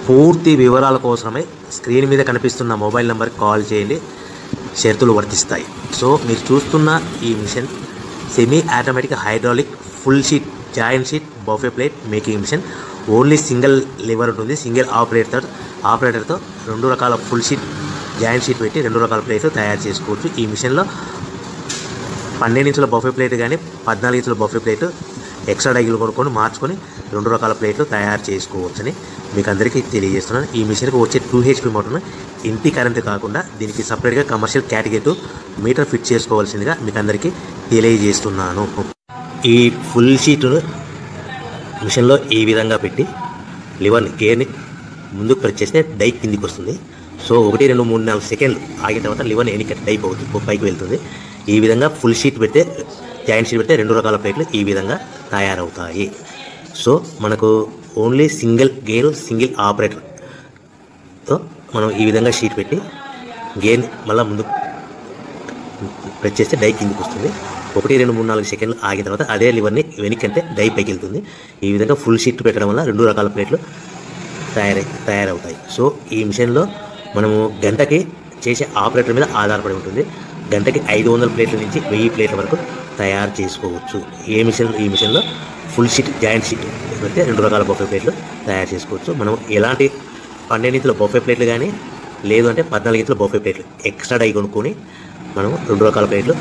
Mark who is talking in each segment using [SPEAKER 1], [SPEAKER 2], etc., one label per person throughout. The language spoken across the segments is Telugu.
[SPEAKER 1] పూర్తి వివరాల కోసమై స్క్రీన్ మీద కనిపిస్తున్న మొబైల్ నెంబర్కి కాల్ చేయండి. షరతులు వర్తిస్తాయి. సో మీరు చూస్తున్న ఈ machine semi automatic hydraulic full sheet joint sheet buffet plate making machine. Only single lever ఉంటుంది. సింగిల్ ఆపరేటర్తో 2 రకాల ఫుల్ షీట్ జాయింట్ షీట్ పెట్టి 2 రకాల ప్లేట్లు తయారు చేసుకోవచ్చు. ఈ మిషన్లో 12 ఇంచుల బఫే ప్లేట్ కానీ 14 ఇంచుల బఫే ప్లేట్ ఎక్స్ట్రా డైలు కొనుక్కొని మార్చుకొని 2 రకాల ప్లేట్లు తయారు చేసుకోవచ్చని మీకు అందరికీ తెలియజేస్తున్నాను. ఈ మిషన్కి వచ్చే 2 HP మోటార్ను ఇంటి కరెంటు కాకుండా దీనికి సపరేట్గా కమర్షియల్ కేటగిరీ మీటర్ ఫిట్ చేసుకోవాల్సిందిగా మీకు అందరికీ తెలియజేస్తున్నాను. ఈ ఫుల్ షీటును మిషన్లో ఈ విధంగా పెట్టి లివర్ని గేర్ని ముందుకు ప్రెస్ చేస్తే డై కిందికి వస్తుంది. సో 1 2 3 4 సెకండ్లు ఆగిన తర్వాత లివర్ని ఎన్నిక డైప్ అవుతుంది, పైకి వెళ్తుంది. ఈ విధంగా ఫుల్ షీట్ పెడితే జాయింట్ షీట్ పెడితే 2 రకాల ప్లేట్లు ఈ విధంగా తయారవుతాయి. సో మనకు ఓన్లీ సింగిల్ గేరు సింగిల్ ఆపరేటర్తో మనం ఈ విధంగా షీట్ పెట్టి గేర్ని మళ్ళీ ముందు ప్రెస్ చేస్తే డై కిందికి వస్తుంది. 1 2 3 4 సెకండ్లు ఆగిన తర్వాత అదే లివర్ని వెనక్కంటే డై పైకి వెళ్తుంది. ఈ విధంగా ఫుల్ షీట్ పెట్టడం వల్ల 2 రకాల ప్లేట్లు తయారవుతాయి. సో ఈ మిషన్లో మనము గంటకి చేసే ఆపరేటర్ మీద ఆధారపడి ఉంటుంది. గంటకి 500 ప్లేట్ల నుంచి 1000 ప్లేట్ల వరకు తయారు చేసుకోవచ్చు. ఈ మిషన్లో ఫుల్ షీట్ జాయింట్ షీట్ పెడితే 2 రకాల బఫే ప్లేట్లు తయారు చేసుకోవచ్చు. మనం ఎలాంటి 12 ఇంచుల బఫే ప్లేట్లు కానీ లేదు అంటే 14 ఇంచుల బఫే ప్లేట్లు ఎక్స్ట్రా డై కొనుక్కొని మనం 2 రకాల ప్లేట్లు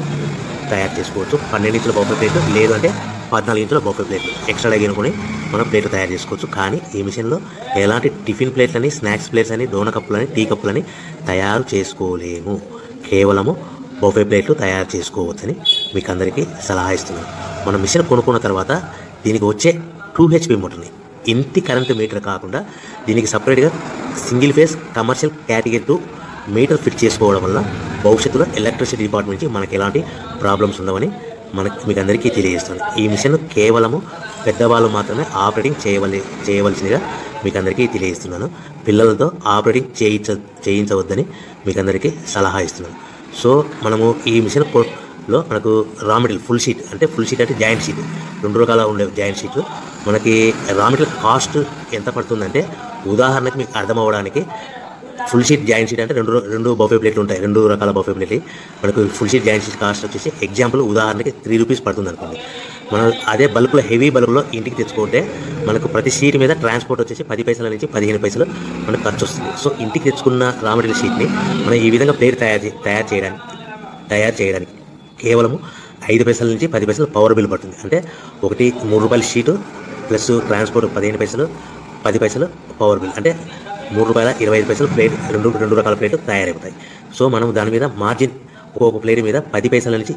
[SPEAKER 1] తయారు చేసుకోవచ్చు. 12 ఇంచుల బఫే ప్లేట్లు లేదు అంటే 14 ఇంచుల బఫే ప్లేట్లు ఎక్స్ట్రా డై కొనుక్కొని మనం ప్లేట్లు తయారు చేసుకోవచ్చు. కానీ ఈ మిషన్లో ఎలాంటి టిఫిన్ ప్లేట్లని స్నాక్స్ ప్లేట్స్ అని డోన కప్పులని టీ కప్పులని తయారు చేసుకోలేము. కేవలము బఫే ప్లేట్లు తయారు చేసుకోవచ్చని మీకు అందరికీ సలహా ఇస్తున్నాను. మనం మిషన్ కొనుక్కున్న తర్వాత దీనికి వచ్చే 2 HP మోటార్ని ఇంటి కరెంటు మీటర్ కాకుండా దీనికి సపరేట్గా single phase commercial category metre fit చేసుకోవడం వల్ల భవిష్యత్తులో ఎలక్ట్రిసిటీ డిపార్ట్మెంట్ నుంచి మనకి ఎలాంటి ప్రాబ్లమ్స్ ఉండవని మీకు అందరికీ తెలియజేస్తాను. ఈ మిషన్ కేవలము పెద్దవాళ్ళు మాత్రమే ఆపరేటింగ్ చేయవలసిందిగా మీకు అందరికీ తెలియజేస్తున్నాను. పిల్లలతో ఆపరేటింగ్ చేయించవద్దని మీకు అందరికీ సలహా ఇస్తున్నాను. సో మనము ఈ మిషన్లో మనకు రా మెటీరియల్ ఫుల్ షీట్ అంటే జాయింట్ షీట్ 2 రకాల ఉండే జాయింట్ షీట్లు మనకి రా మెటీరియల్ కాస్ట్ ఎంత పడుతుందంటే ఉదాహరణకి మీకు అర్థం అవ్వడానికి ఫుల్ షీట్ జాయింట్ షీట్ అంటే రెండు బఫే ప్లేట్లు ఉంటాయి. 2 రకాల బఫే ప్లేట్లు మనకు full sheet joint sheet cost వచ్చేసి ఎగ్జాంపుల్ ఉదాహరణకి 3 రూపీస్ పడుతుంది అనుకోండి. మనం అదే బల్క్లో హెవీ బల్క్లో ఇంటికి తెచ్చుకుంటే మనకు ప్రతి షీట్ మీద ట్రాన్స్పోర్ట్ వచ్చేసి 10 పైసల నుంచి 15 పైసలు మనకు ఖర్చు వస్తుంది. సో ఇంటికి తెచ్చుకున్న రా మెటీరియల్ షీట్ని మనం ఈ విధంగా ప్లేట్ తయారు చేయడానికి కేవలము 5 పైసల నుంచి 10 పైసలు పవర్ బిల్ పడుతుంది. అంటే ఒకటి 3 రూపాయల షీటు ప్లస్ ట్రాన్స్పోర్ట్ 15 పైసలు 10 పైసలు పవర్ బిల్ అంటే 3 రూపాయల 25 పైసలు ప్లేట్ 2 రకాల ప్లేట్లు తయారవుతాయి. సో మనం దాని మీద మార్జిన్ ఒక్కొక్క ప్లేట్ మీద 10 పైసల నుంచి